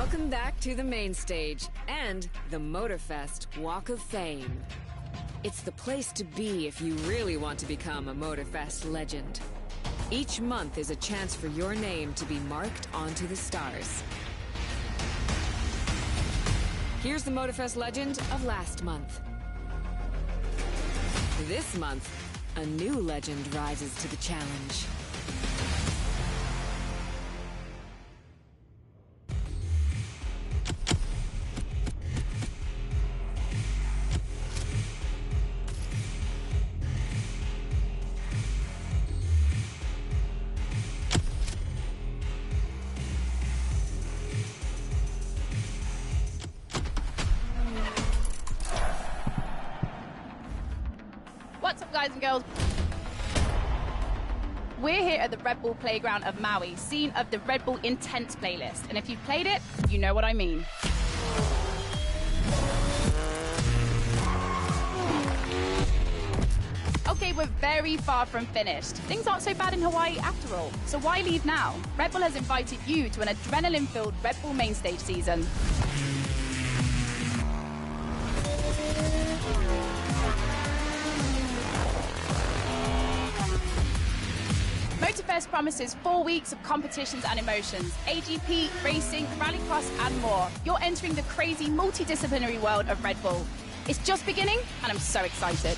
Welcome back to the main stage and the Motorfest Walk of Fame. It's the place to be if you really want to become a Motorfest legend. Each month is a chance for your name to be marked onto the stars. Here's the Motorfest legend of last month. This month, a new legend rises to the challenge. What's up, guys and girls? We're here at the RedBull playground of Maui, scene of the RedBull Intense playlist. And if you've played it, you know what I mean. Okay, we're very far from finished. Things aren't so bad in Hawaii after all, so why leave now? RedBull has invited you to an adrenaline-filled RedBull main stage season. Motorfest promises 4 weeks of competitions and emotions, AGP, racing, rallycross and more. You're entering the crazy multidisciplinary world of RedBull. It's just beginning and I'm so excited.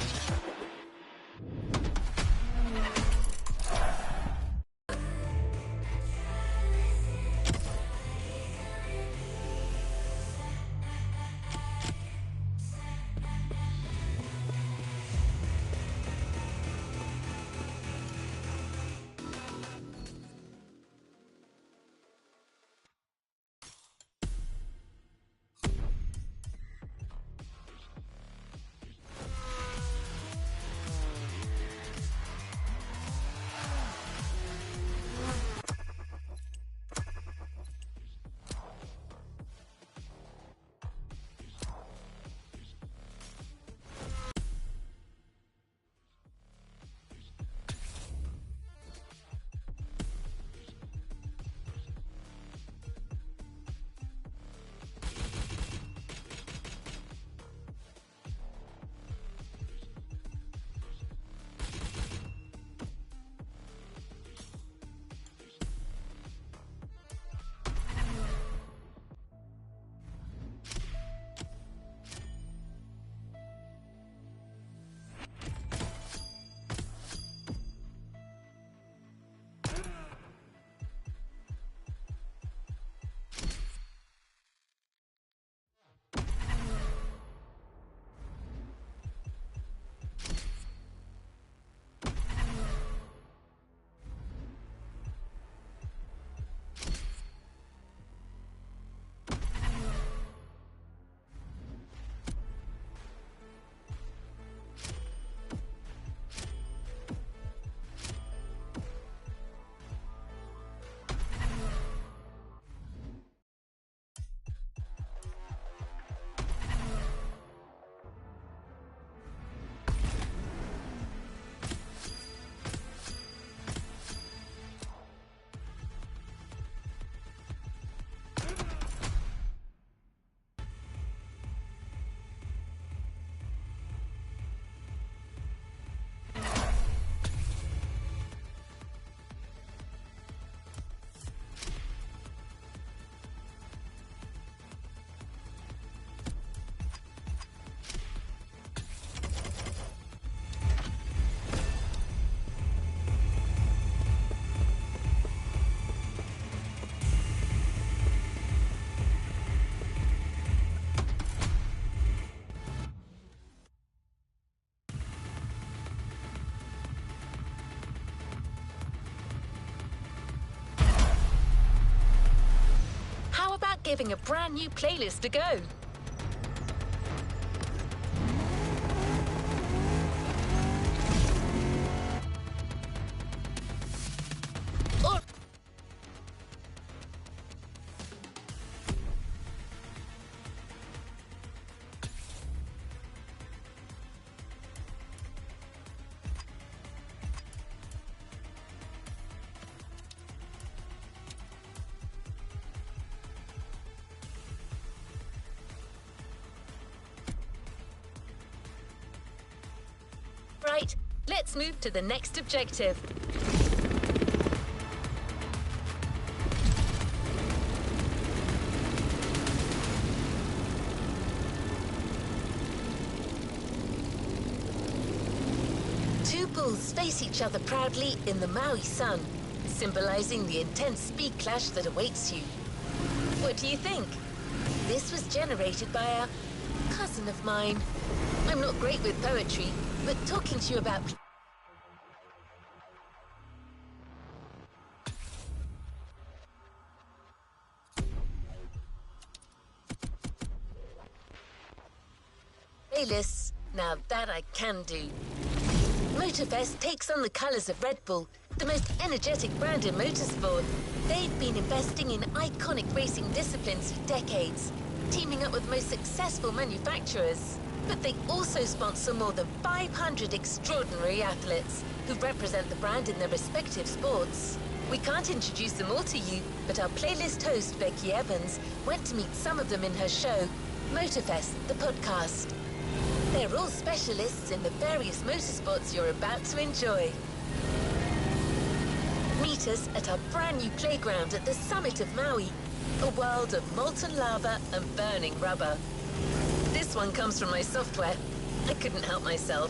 Giving a brand new playlist a go. Let's move to the next objective. Two bulls face each other proudly in the Maui sun, symbolizing the intense speed clash that awaits you. What do you think? This was generated by a cousin of mine. I'm not great with poetry, but talking to you about playlists, now that I can do. Motorfest takes on the colours of RedBull, the most energetic brand in motorsport. They've been investing in iconic racing disciplines for decades, teaming up with the most successful manufacturers. But they also sponsor more than 500 extraordinary athletes who represent the brand in their respective sports. We can't introduce them all to you, but our playlist host, Becky Evans, went to meet some of them in her show, Motorfest, the podcast. They're all specialists in the various motorsports you're about to enjoy. Meet us at our brand new playground at the summit of Maui, a world of molten lava and burning rubber. This one comes from my software. I couldn't help myself.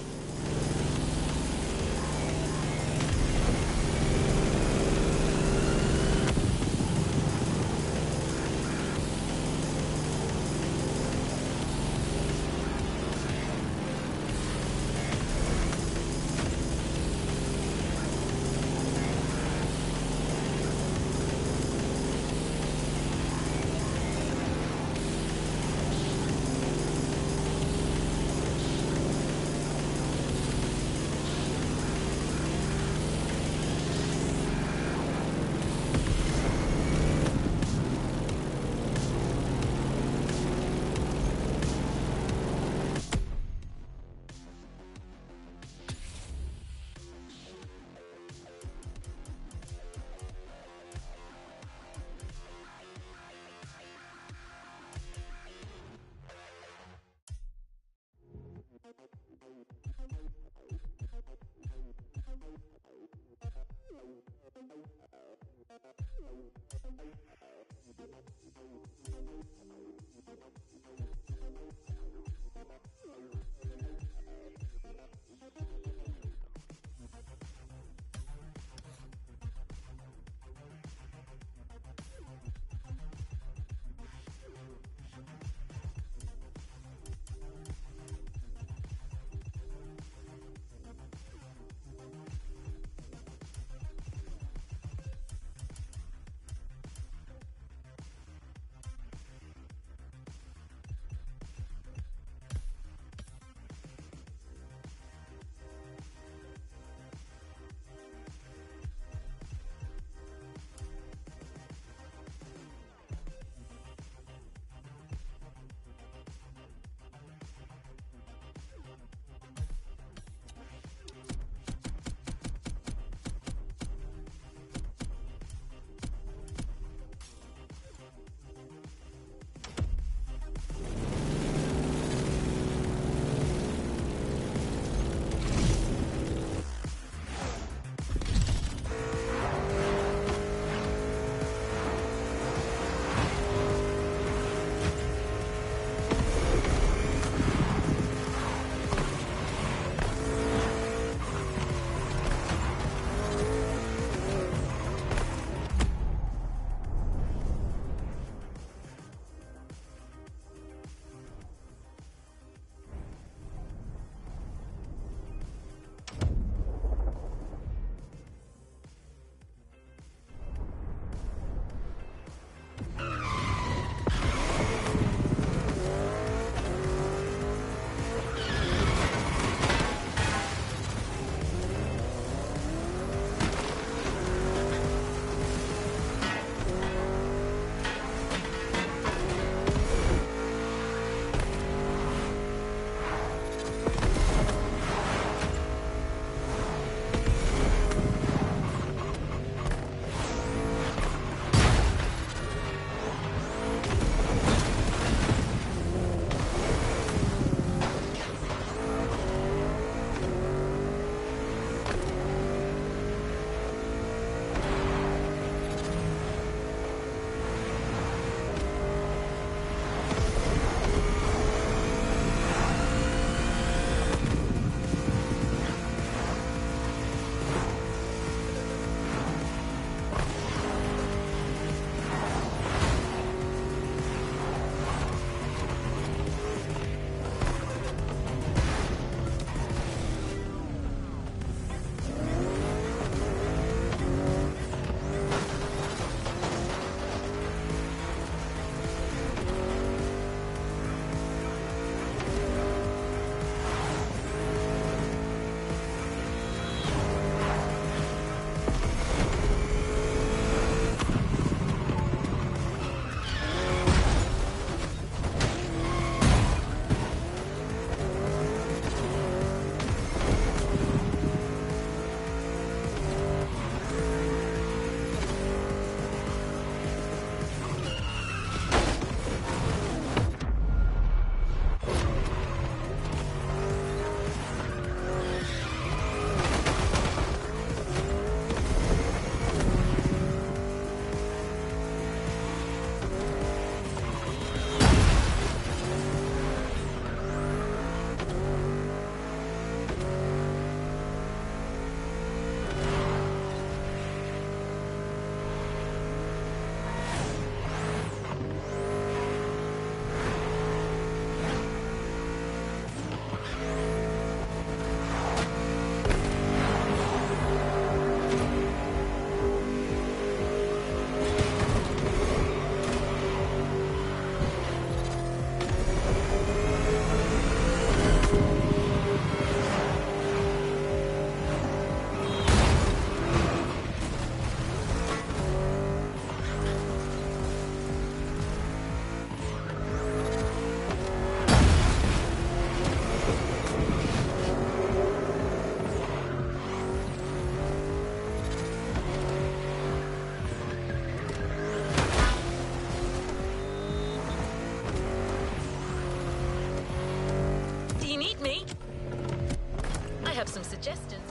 suggestions.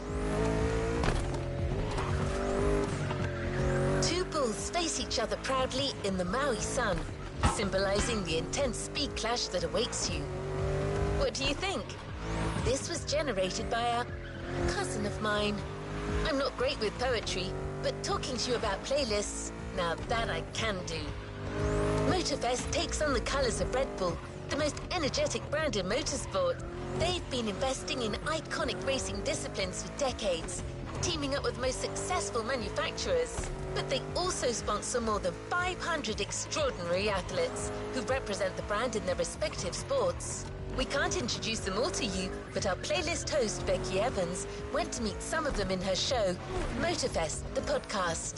Two bulls face each other proudly in the Maui sun, symbolizing the intense speed clash that awaits you. What do you think? This was generated by a cousin of mine. I'm not great with poetry, but talking to you about playlists, now that I can do. Motorfest takes on the colors of RedBull, the most energetic brand in motorsport. They've been investing in iconic racing disciplines for decades, teaming up with the most successful manufacturers. But they also sponsor more than 500 extraordinary athletes who represent the brand in their respective sports. We can't introduce them all to you, but our playlist host, Becky Evans, went to meet some of them in her show, Motorfest, the podcast.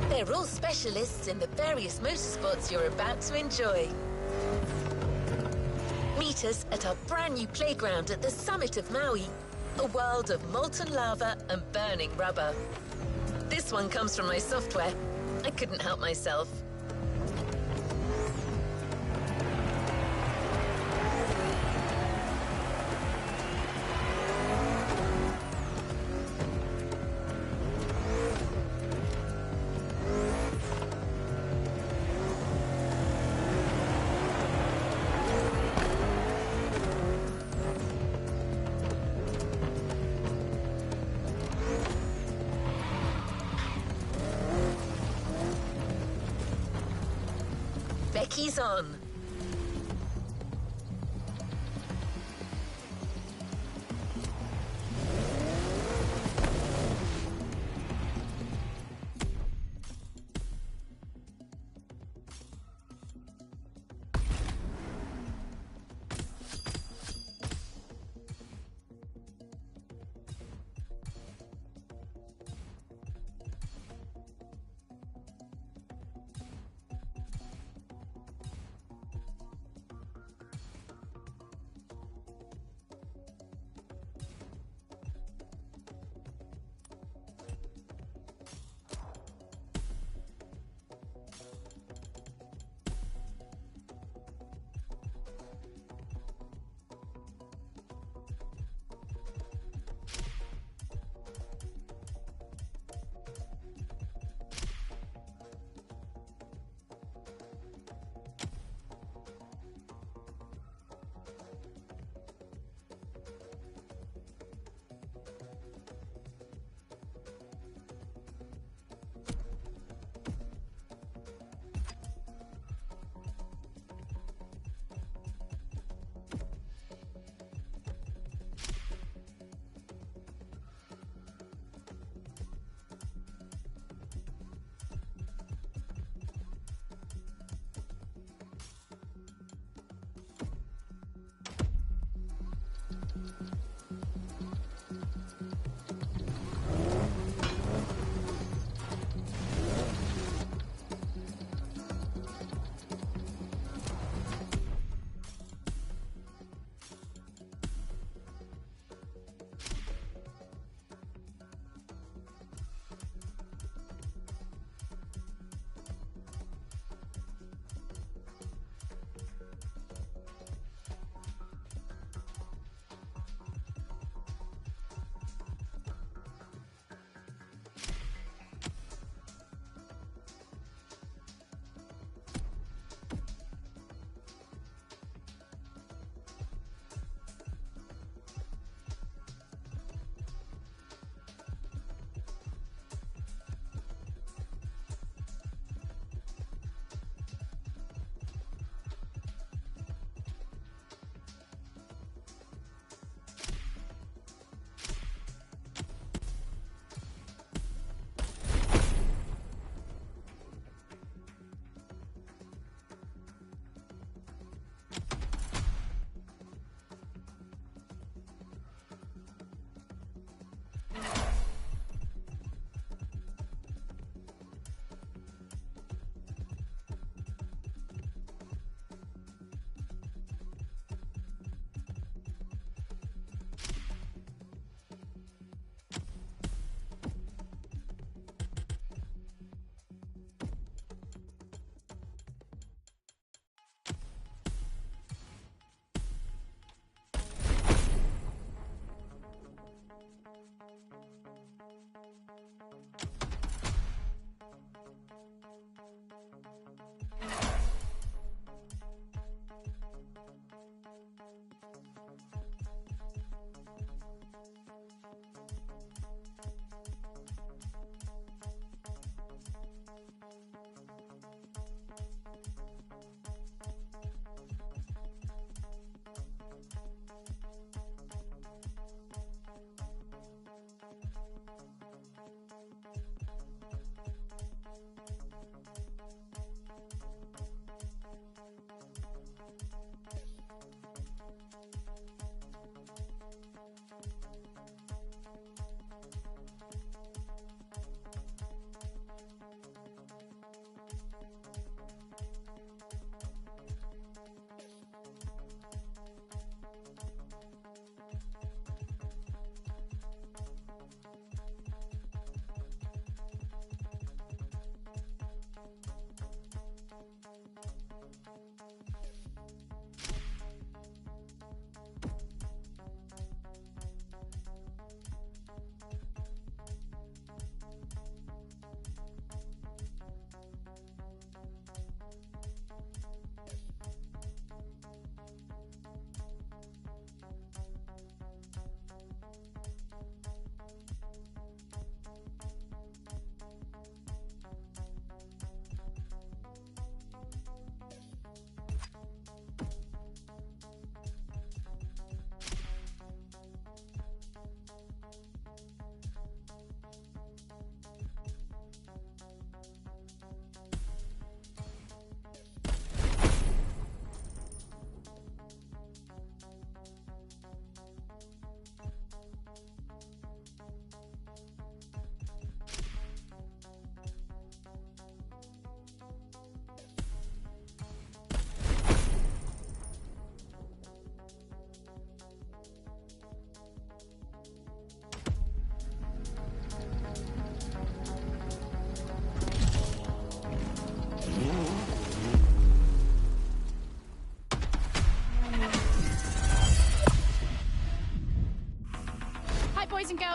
They're all specialists in the various motorsports you're about to enjoy. Meet us at our brand new playground at the summit of Maui, a world of molten lava and burning rubber. This one comes from my software. I couldn't help myself. Becky's on.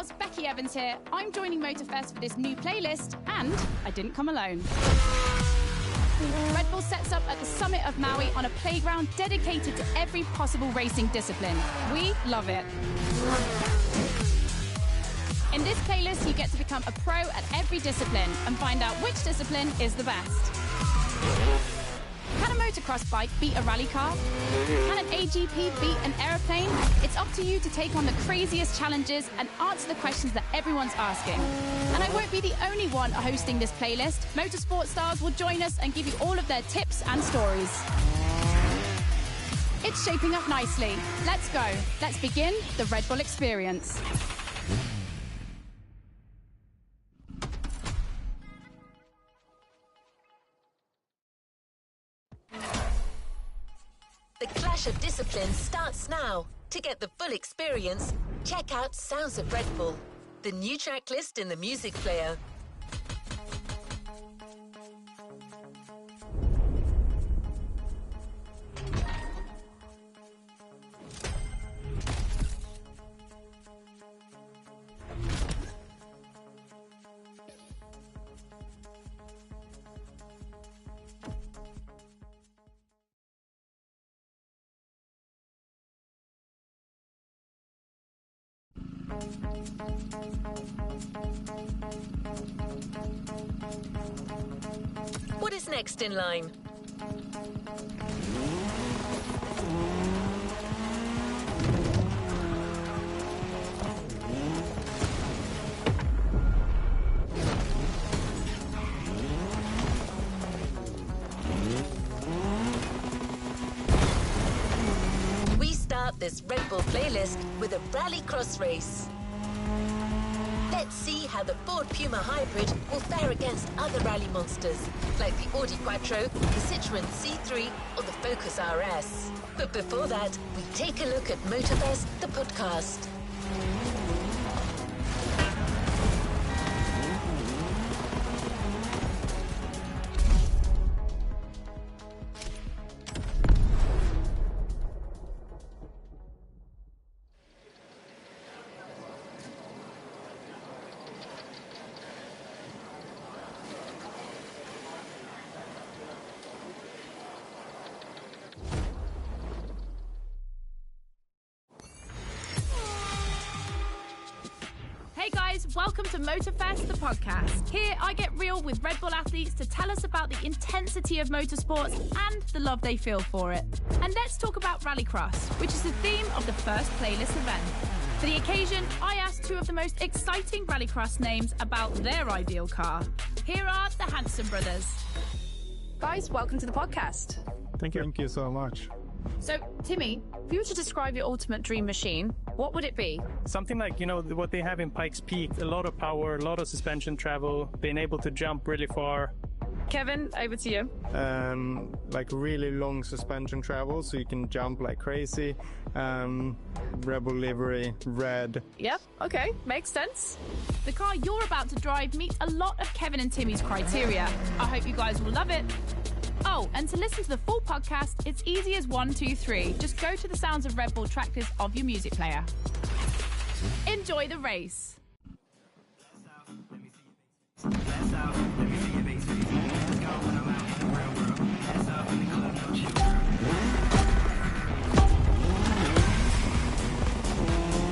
Girls, Becky Evans here. I'm joining Motorfest for this new playlist, and I didn't come alone. Red Bull sets up at the summit of Maui on a playground dedicated to every possible racing discipline. We love it. In this playlist, you get to become a pro at every discipline and find out which discipline is the best. Can a motocross bike beat a rally car? Can an AGP beat an aeroplane? It's up to you to take on the craziest challenges and answer the questions that everyone's asking. And I won't be the only one hosting this playlist. Motorsport stars will join us and give you all of their tips and stories. It's shaping up nicely. Let's go. Let's begin the Red Bull experience. The clash of disciplines starts now. To get the full experience, check out Sounds of Red Bull, the new track list in the music player. What is next in line? We start this Red Bull playlist with a rallycross race. Let's see how the Ford Puma Hybrid will fare against other rally monsters, like the Audi Quattro, the Citroën C3, or the Focus RS. But before that, we take a look at Motorfest, the podcast. Hey guys, welcome to Motorfest, the podcast. Here I get real with Red Bull athletes to tell us about the intensity of motorsports and the love they feel for it. And let's talk about rallycross, which is the theme of the first playlist event. For the occasion, I asked two of the most exciting rallycross names about their ideal car. Here are the Hanson brothers. Guys, welcome to the podcast. Thank you. Thank you so much. So, Timmy, if you were to describe your ultimate dream machine, what would it be? Something like, what they have in Pikes Peak, a lot of power, a lot of suspension travel, being able to jump really far. Kevin, over to you. Like really long suspension travel, so you can jump like crazy. RedBull livery, red. Yep, okay, makes sense. The car you're about to drive meets a lot of Kevin and Timmy's criteria. I hope you guys will love it. Oh, and to listen to the full podcast, it's easy as 1, 2, 3. Just go to the Sounds of Red Bull track list of your music player. Enjoy the race.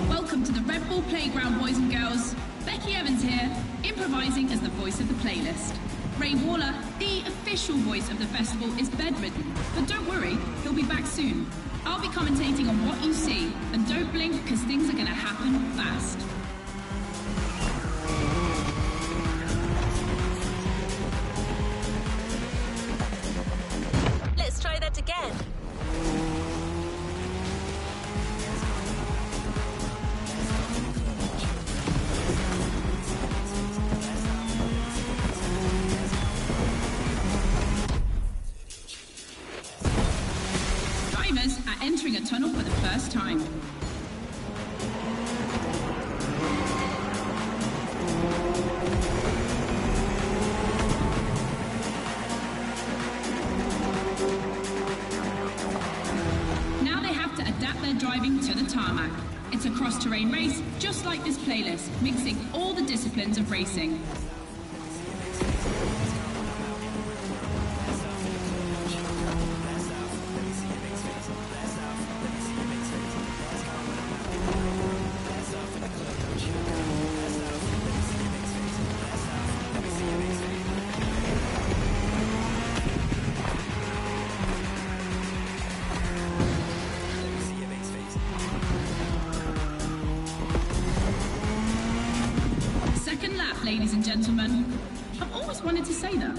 Welcome to the Red Bull Playground, boys and girls. Becky Evans here, improvising as the voice of the playlist. Ray Waller, the official voice of the festival, is bedridden, but don't worry, he'll be back soon. I'll be commentating on what you see, and don't blink because things are going to happen fast. Let's try that again. Drivers are entering a tunnel for the first time. Now they have to adapt their driving to the tarmac. It's a cross-terrain race, just like this playlist, mixing all the disciplines of racing. Ladies and gentlemen, I've always wanted to say that.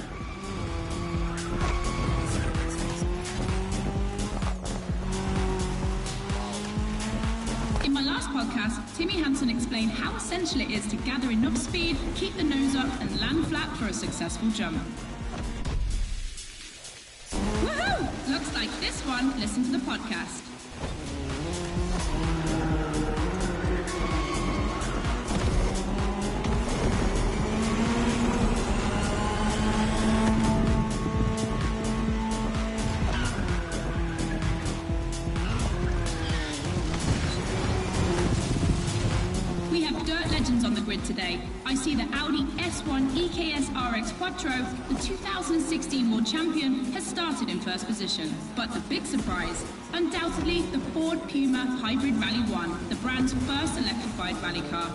In my last podcast, Timmy Hansen explained how essential it is to gather enough speed, keep the nose up, and land flat for a successful jump. Woohoo! Looks like this one. Listen to the podcast. Today, I see the Audi S1 EKS RX Quattro, the 2016 World Champion, has started in first position. But the big surprise, undoubtedly the Ford Puma Hybrid Rally 1, the brand's first electrified rally car.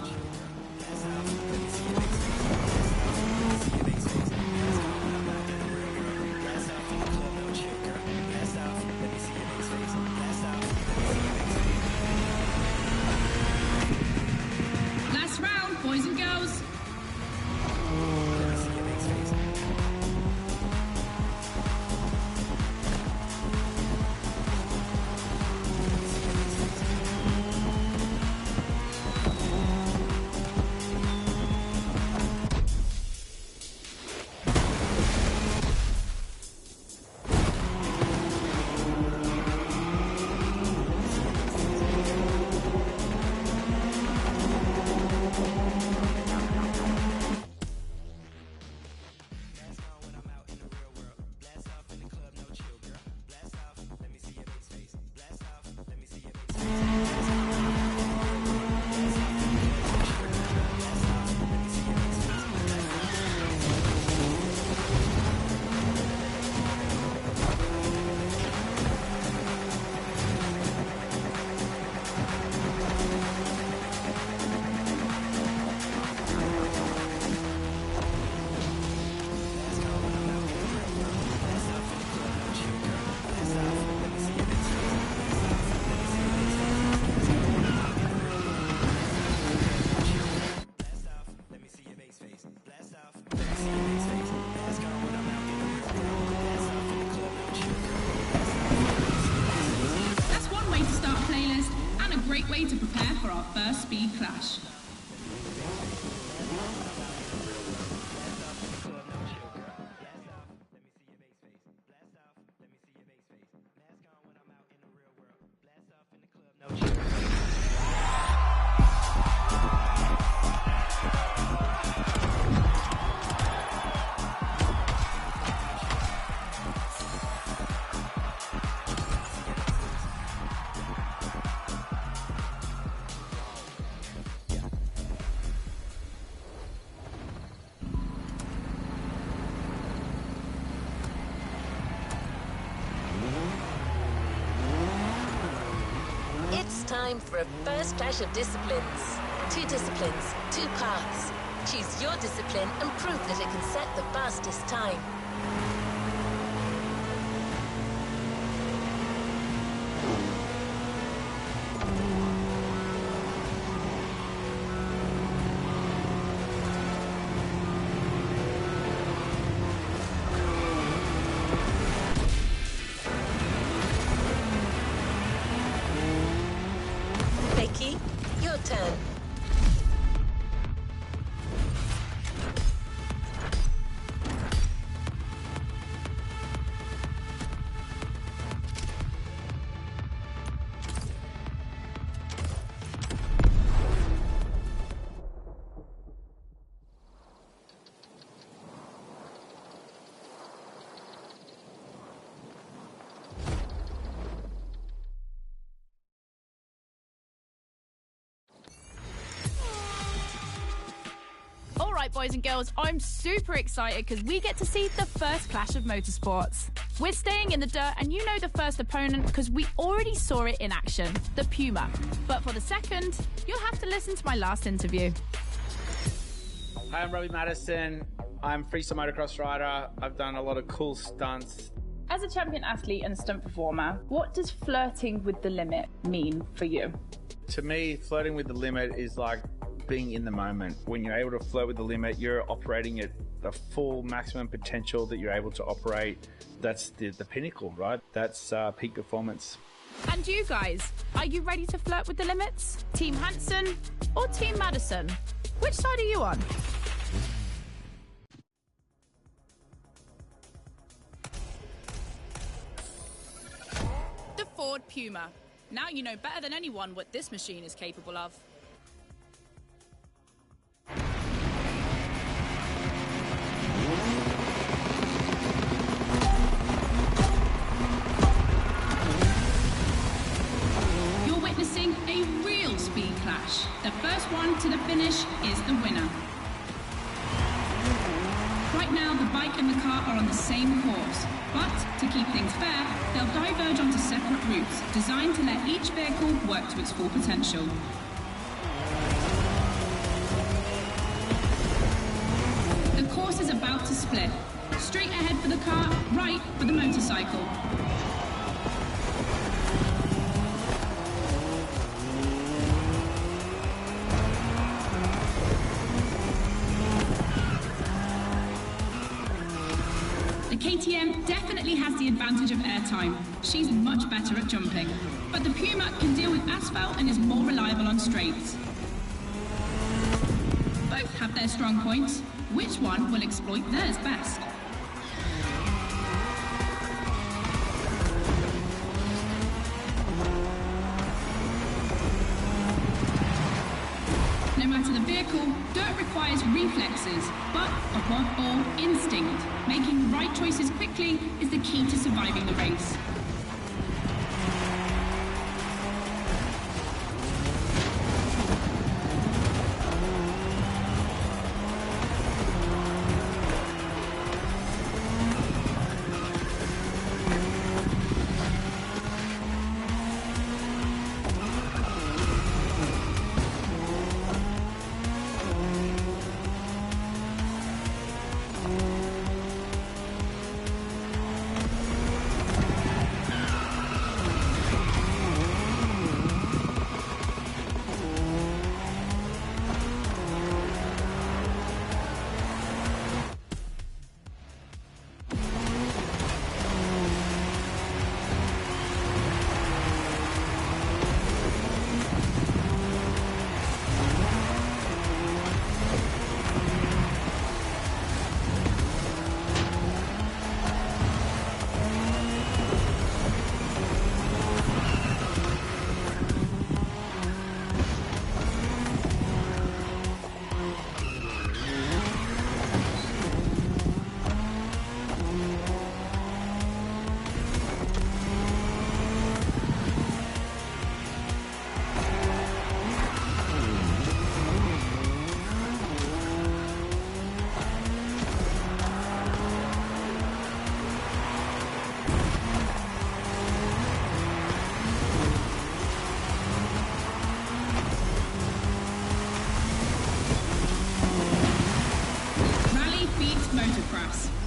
Boys and girls. Great way to prepare for our first speed clash. Time for a first clash of disciplines. 2 disciplines, 2 paths. Choose your discipline and prove that it can set the fastest time. Your turn. boys and girls. I'm super excited because we get to see the first clash of motorsports. We're staying in the dirt, and you know the first opponent because we already saw it in action, the Puma. But for the second, you'll have to listen to my last interview. Hi, I'm Robbie Madison. I'm freestyle motocross rider. I've done a lot of cool stunts. As a champion athlete and stunt performer, what does flirting with the limit mean for you? To me, flirting with the limit is like being in the moment. When you're able to flirt with the limit, you're operating at the full maximum potential that you're able to operate. That's the pinnacle, right? That's peak performance. And you guys, are you ready to flirt with the limits? Team Hansen or Team Madison? Which side are you on? The Ford Puma. Now you know better than anyone what this machine is capable of. You're witnessing a real speed clash. The first one to the finish is the winner. Right now, the bike and the car are on the same course, but to keep things fair, they'll diverge onto separate routes, designed to let each vehicle work to its full potential. The course is about to split. Straight ahead for the car, right for the motorcycle. The KTM definitely has the advantage of airtime. She's much better at jumping. But the Puma can deal with asphalt and is more reliable on straights. Both have their strong points. Which one will exploit theirs best? No matter the vehicle, dirt requires reflexes, but above all, instinct. Making the right choices quickly is the key to surviving the race.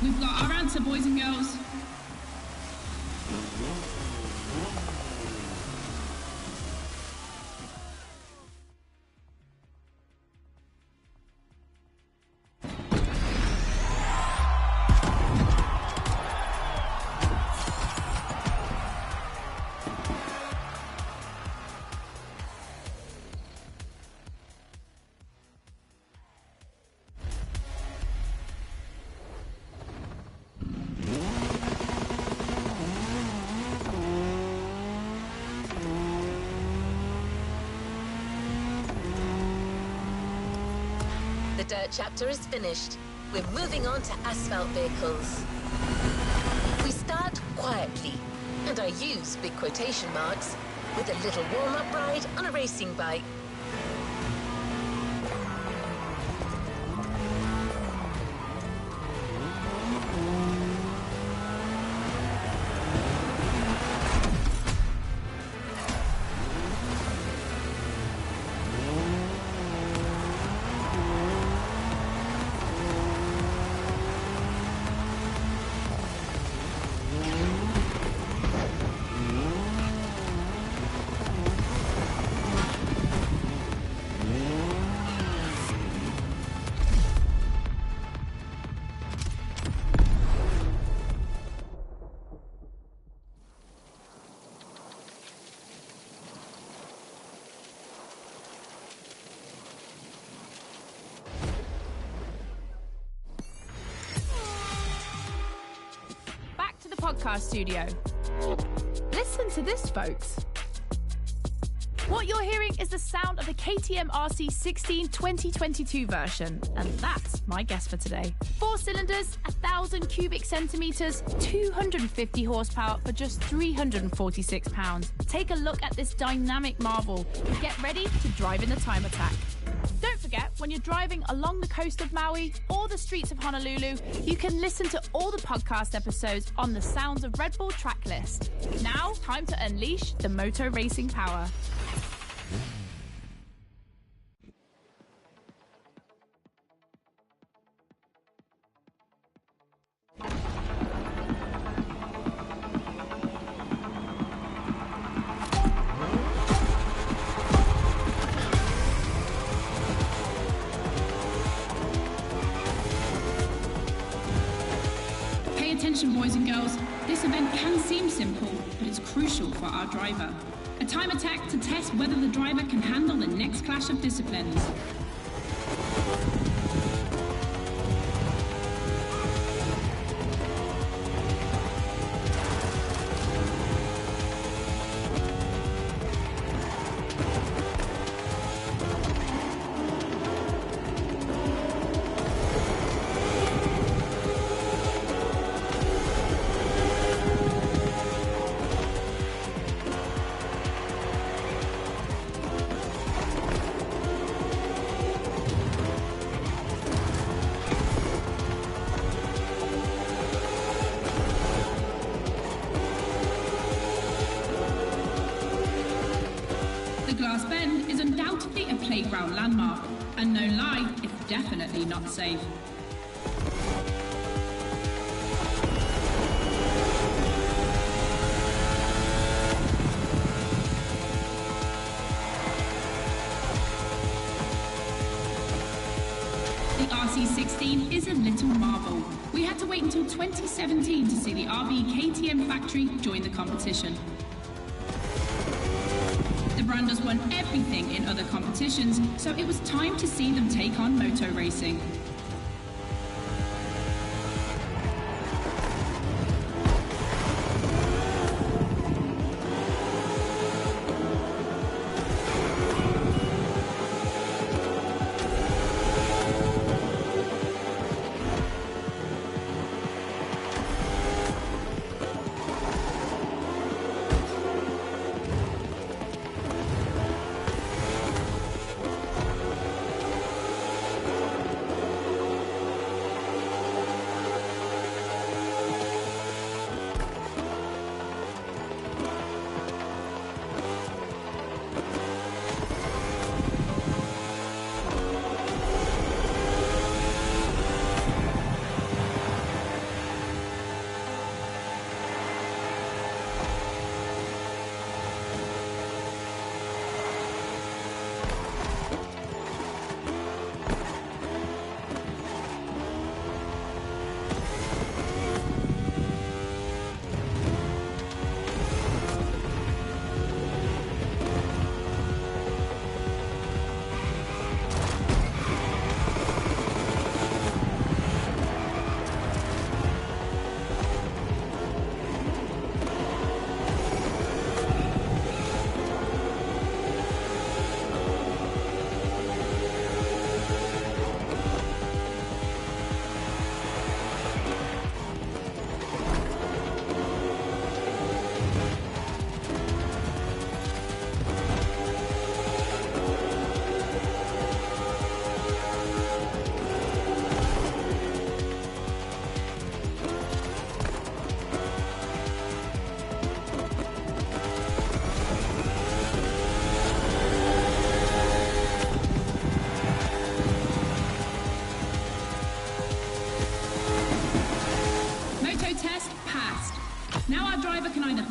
We've got our answer, boys and girls. The dirt chapter is finished. We're moving on to asphalt vehicles. We start quietly, and I use big quotation marks, with a little warm-up ride on a racing bike. podcast studio. Listen to this, folks. What you're hearing is the sound of the KTM RC16 2022 version, and that's my guess for today. 4 cylinders, 1,000 cubic centimetres, 250 horsepower for just 346 pounds. Take a look at this dynamic marvel and get ready to drive in the time attack. Don't forget, when you're driving along the coast of Maui or the streets of Honolulu, you can listen to all the podcast episodes on the Sounds of RedBull track list. Now, time to unleash the moto racing power. Attention boys and girls, this event can seem simple, but it's crucial for our driver. A time attack to test whether the driver can handle the next clash of disciplines. Glass Bend is undoubtedly a playground landmark, and no lie, it's definitely not safe. The RC16 is a little marvel. We had to wait until 2017 to see the RB KTM factory join the competition. The brand has won everything in other competitions, so it was time to see them take on moto racing.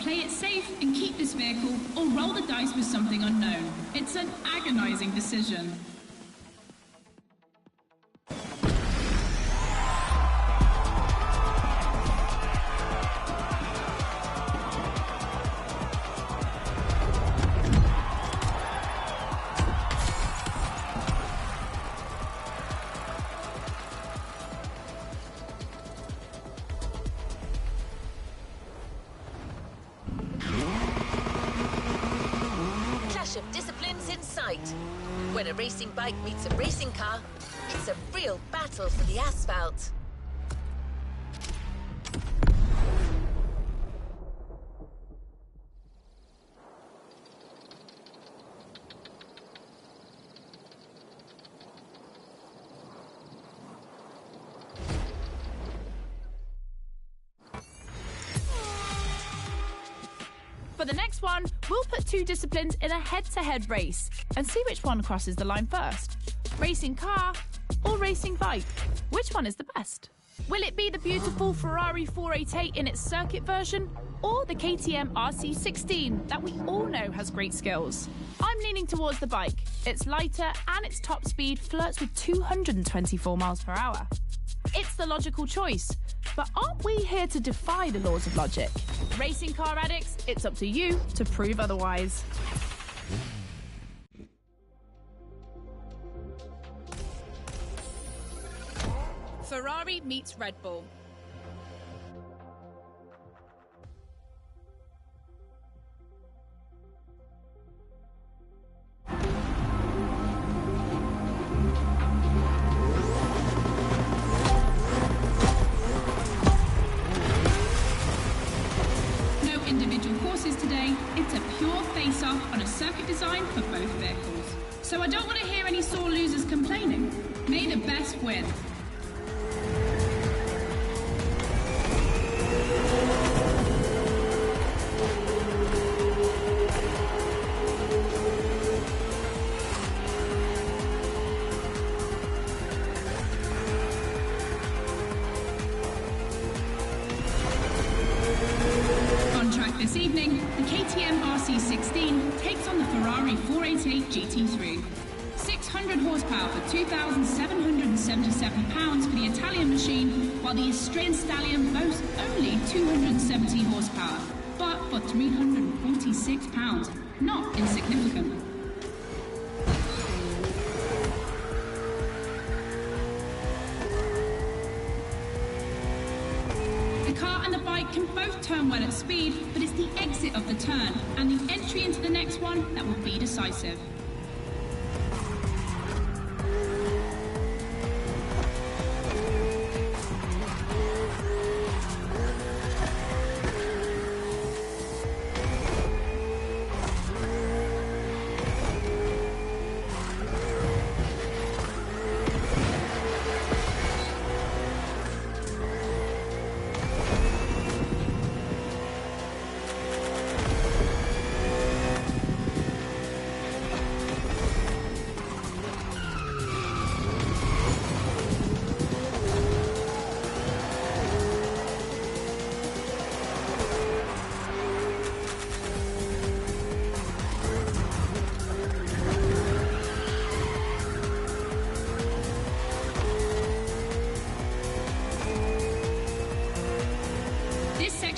Play it safe and keep this vehicle, or roll the dice with something unknown. It's an agonizing decision. right. When a racing bike meets a racing car, it's a real battle for the asphalt. For the next one, we'll put two disciplines in a head-to-head race and see which one crosses the line first. Racing car or racing bike? Which one is the best? Will it be the beautiful Ferrari 488 in its circuit version or the KTM RC16 that we all know has great skills? I'm leaning towards the bike. It's lighter and its top speed flirts with 224 miles per hour. It's the logical choice, but aren't we here to defy the laws of logic? Racing car addicts, it's up to you to prove otherwise. Ferrari meets Red Bull. Today, it's a pure face-off on a circuit design for both vehicles. So I don't want to hear any sore losers complaining. May the best win. This evening, the KTM RC16 takes on the Ferrari 488 GT3. 600 horsepower for 2,777 pounds for the Italian machine, while the Austrian Stallion boasts only 270 horsepower, but for 346 pounds, not insignificant. The car and the bike can both turn well at speed, but it's the exit of the turn and the entry into the next one that will be decisive.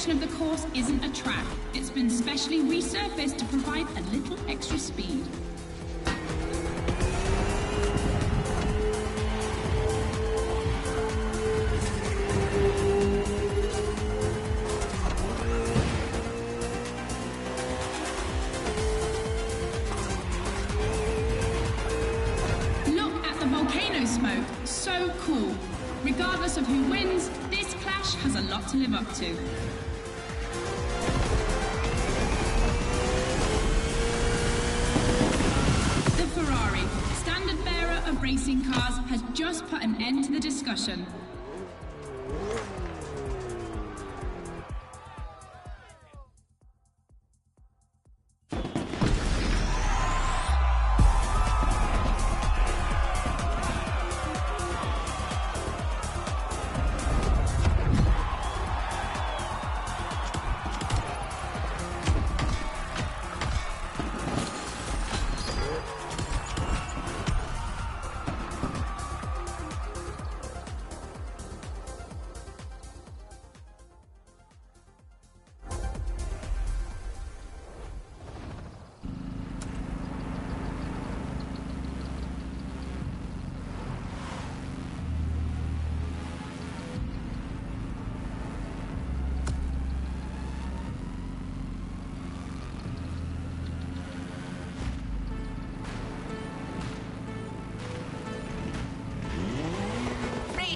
Of the course isn't a track. It's been specially resurfaced to provide a little extra speed. Look at the volcano smoke. So cool. Regardless of who wins, this clash has a lot to live up to. Racing cars has just put an end to the discussion.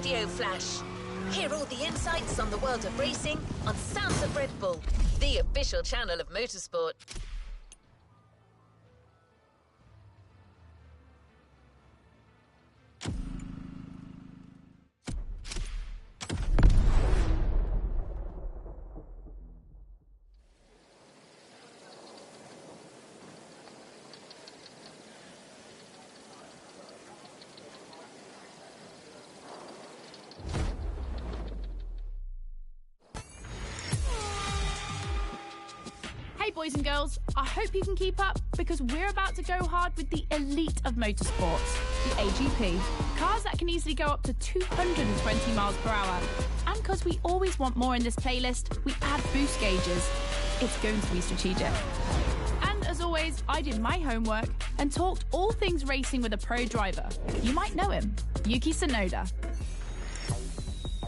video flash. Hear all the insights on the world of racing on Sounds of Red Bull, the official channel of motorsport. Hey boys and girls, I hope you can keep up because we're about to go hard with the elite of motorsports, the AGP. Cars that can easily go up to 220 miles per hour. And because we always want more in this playlist, we add boost gauges. It's going to be strategic. And as always, I did my homework and talked all things racing with a pro driver. You might know him, Yuki Tsunoda.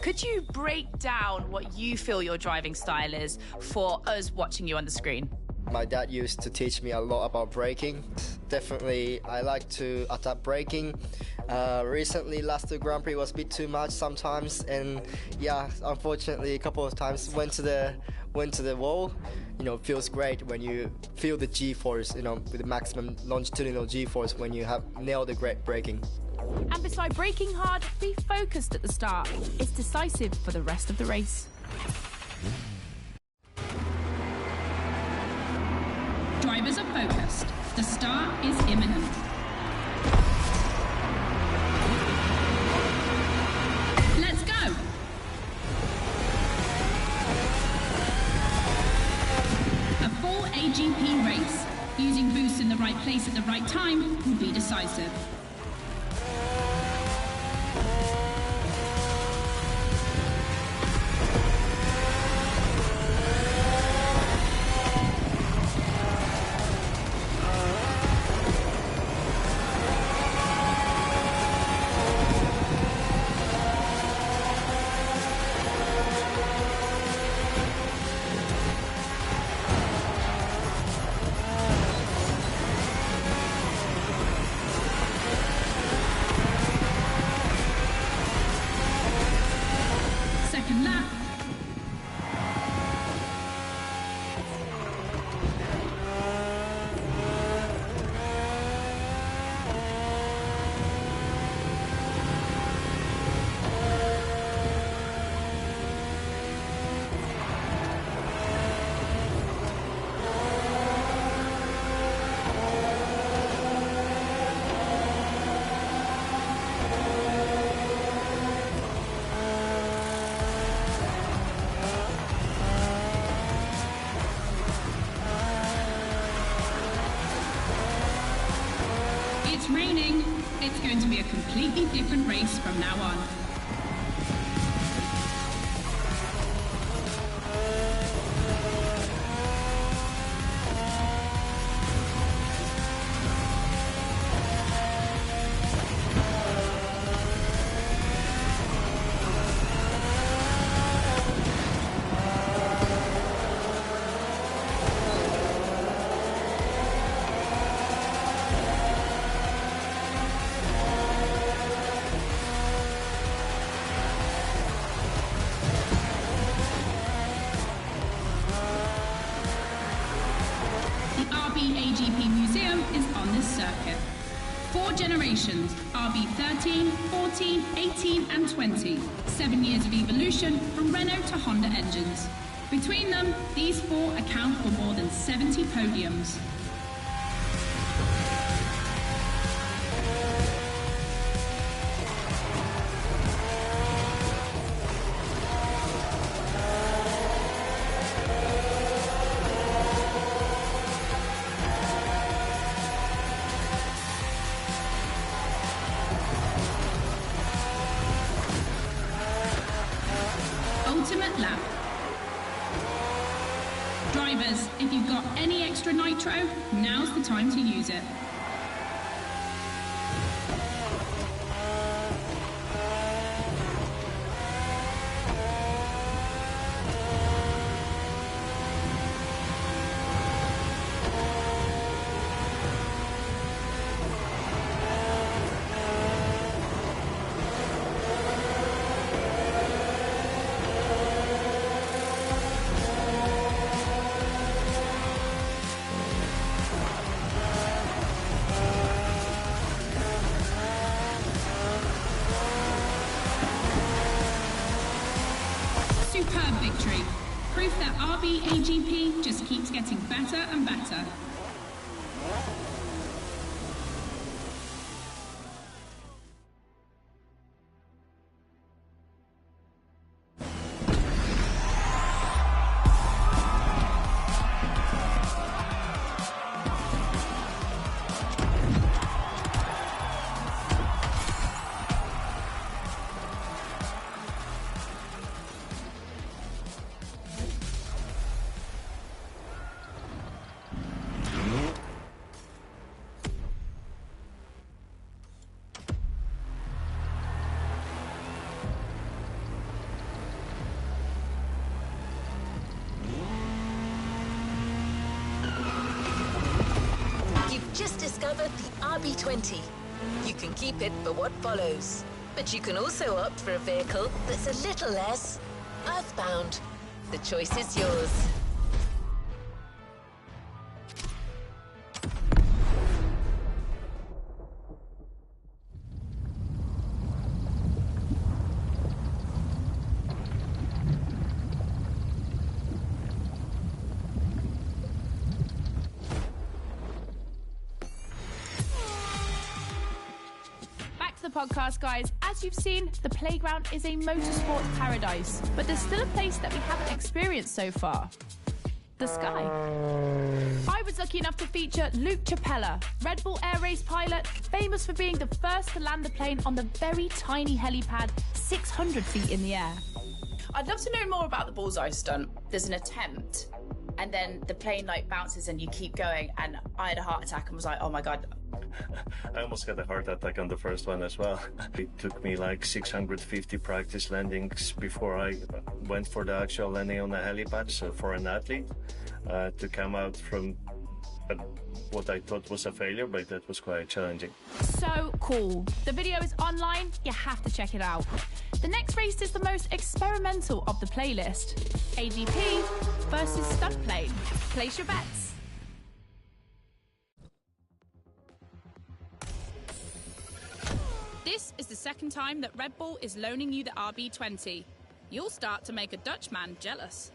Could you break down what you feel your driving style is for us watching you on the screen? My dad used to teach me a lot about braking. Definitely, I like to adapt braking. Recently, last Grand Prix was a bit too much sometimes, and yeah, unfortunately, a couple of times went to the wall. You know, it feels great when you feel the G-force, you know, with the maximum longitudinal G-force when you have nailed the great braking. And beside braking hard, be focused at the start. It's decisive for the rest of the race. Drivers are focused. The start is imminent. Let's go! A full AGP race. Using boosts in the right place at the right time will be decisive. It's raining. It's going to be a completely different race from now on. AGP Museum is on this circuit. 4 generations, RB13, 14, 18 and 20. 7 years of evolution from Renault to Honda engines. Between them, these 4 account for more than 70 podiums. Ultimate lap. Drivers, if you've got any extra nitro, now's the time to use it. proof that RB AGP just keeps getting better and better. Just discovered the RB20. You can keep it for what follows, but you can also opt for a vehicle that's a little less earthbound. The choice is yours. Podcast, guys. As you've seen, the playground is a motorsport paradise, but there's still a place that we haven't experienced so far. The sky. I was lucky enough to feature Luke Chapella, Red Bull Air Race pilot, famous for being the first to land the plane on the very tiny helipad 600 feet in the air. I'd love to know more about the bullseye stunt. There's an attempt, and then the plane like bounces and you keep going, and I had a heart attack and was like, oh my God. I almost had a heart attack on the first one as well. It took me like 650 practice landings before I went for the actual landing on the helipad. So for an athlete to come out from what I thought was a failure, but that was quite challenging. So cool. The video is online. You have to check it out. The next race is the most experimental of the playlist. AGP versus stunt plane. Place your bets. This is the second time that Red Bull is loaning you the RB20. You'll start to make a Dutch man jealous.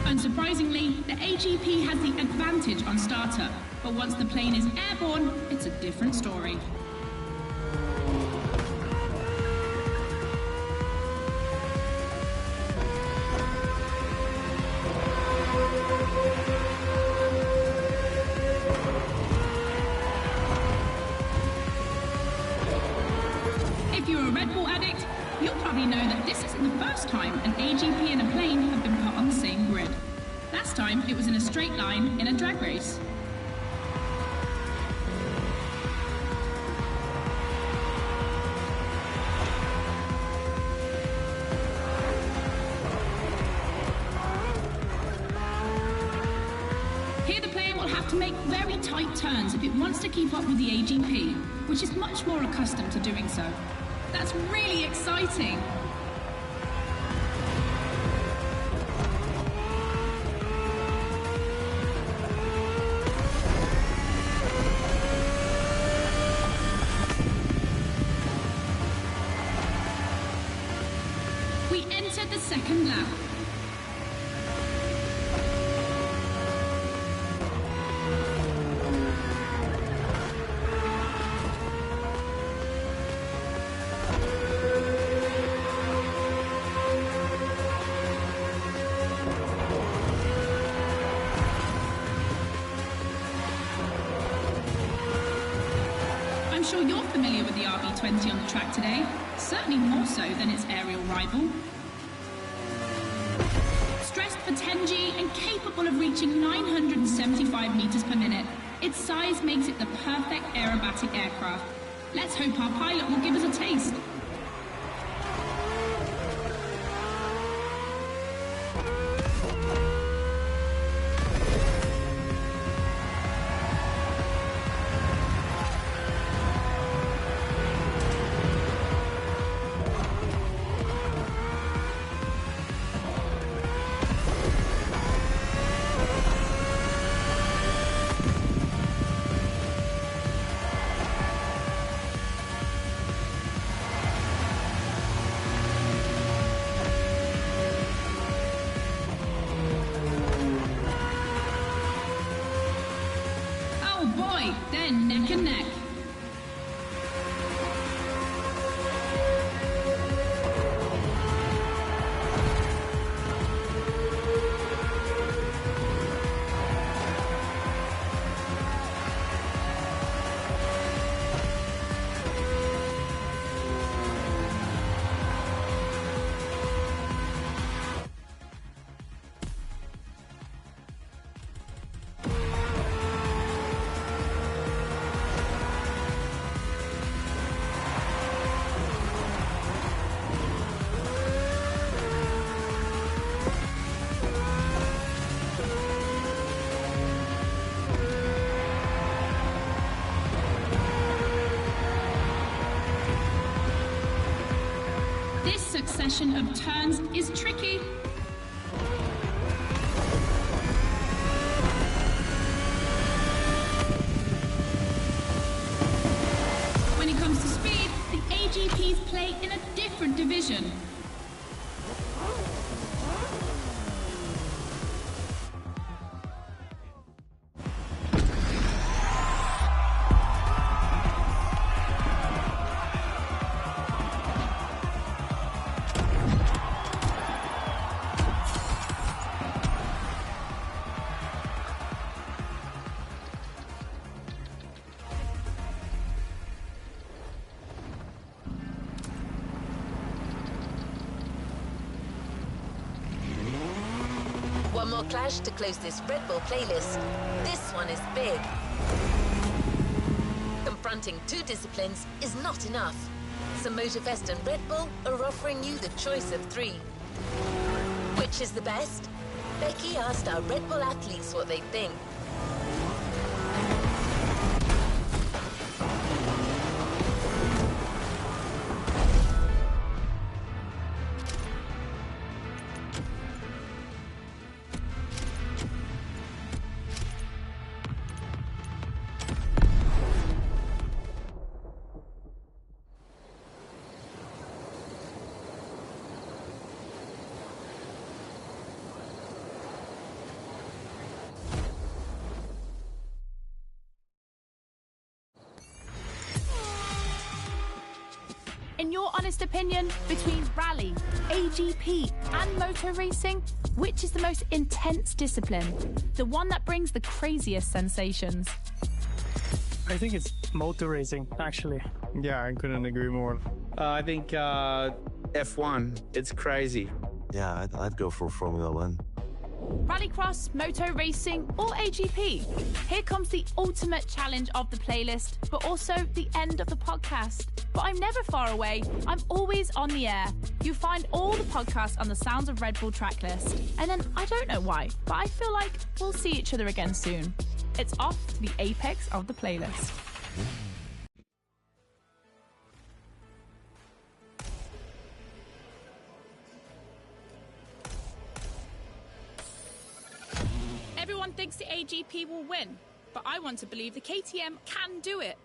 Unsurprisingly, the AGP has the advantage on startup, but once the plane is airborne, it's a different story. If you're a Red Bull addict, you'll probably know that this isn't the first time an AGP and a plane have been put on the same grid. Last time, it was in a straight line in a drag race. Here the plane will have to make very tight turns if it wants to keep up with the AGP, which is much more accustomed to doing so. That's really exciting. We enter the second lap. I'm sure you're familiar with the RB20 on the track today, certainly more so than its aerial rival. Stressed for 10G and capable of reaching 975 meters per minute, its size makes it the perfect aerobatic aircraft. Let's hope our pilot will give us a taste. fight, then neck and neck. This succession of turns is tricky. When it comes to speed, the AGPs play in a different division. One more clash to close this RedBull playlist. This one is big. Confronting two disciplines is not enough. So Motorfest and RedBull are offering you the choice of three. Which is the best? Becky asked our RedBull athletes what they think. In your honest opinion, between rally, AGP and motor racing, which is the most intense discipline? The one that brings the craziest sensations? I think it's motor racing, actually. Yeah, I couldn't agree more. I think F1, it's crazy. Yeah, I'd go for Formula One. Rallycross, moto racing, or AGP? Here comes the ultimate challenge of the playlist, but also the end of the podcast. But I'm never far away. I'm always on the air. You find all the podcasts on the Sounds of Red Bull tracklist. And then, I don't know why, but I feel like we'll see each other again soon. It's off to the apex of the playlist. Everyone thinks the AGP will win, but I want to believe the KTM can do it.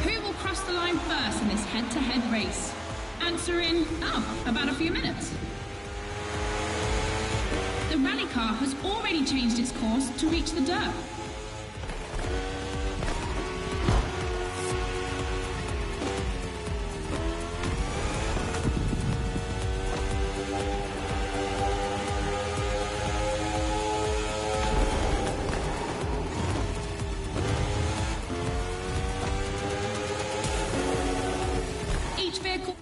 Who will cross the line first in this head-to-head race? Answer in, about a few minutes. The rally car has already changed its course to reach the dirt. Each vehicle